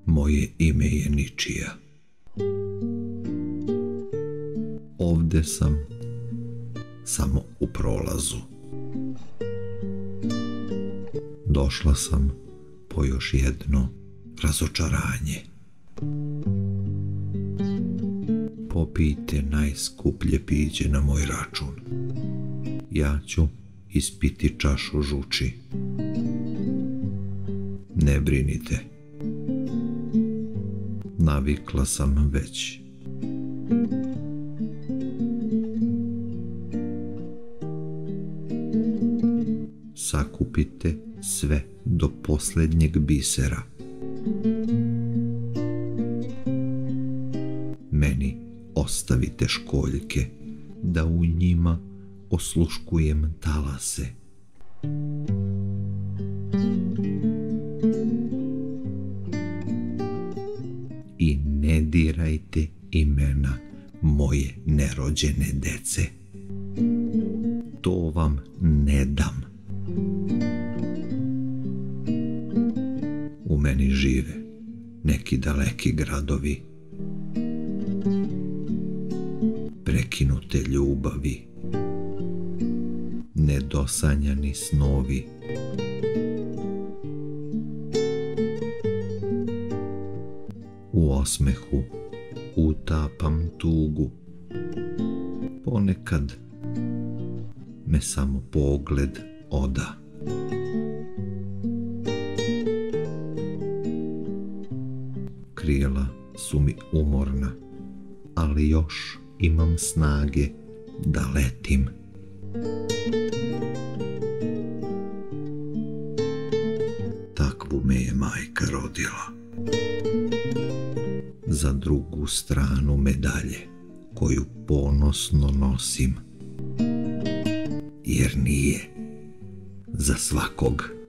Moje ime je ničija. Ovde sam samo u prolazu. Došla sam po još jedno razočaranje. Popijte najskuplje piće na moj račun. Ja ću ispiti čašu žuči. Ne brinite. Navikla sam već. Sakupite sve do posljednjeg bisera. Meni ostavite školjke da u njima osluškujem talase. I ne dirajte imena moje nerođene dece. To vam ne dam. U meni žive neki daleki gradovi, prekinute ljubavi, nedosanjani snovi. U osmehu utapam tugu. Ponekad me samo pogled oda. Krila su mi umorna, ali još imam snage da letim. Takvu me je majka rodila. Za drugu stranu medalje, koju ponosno nosim, jer nije za svakog.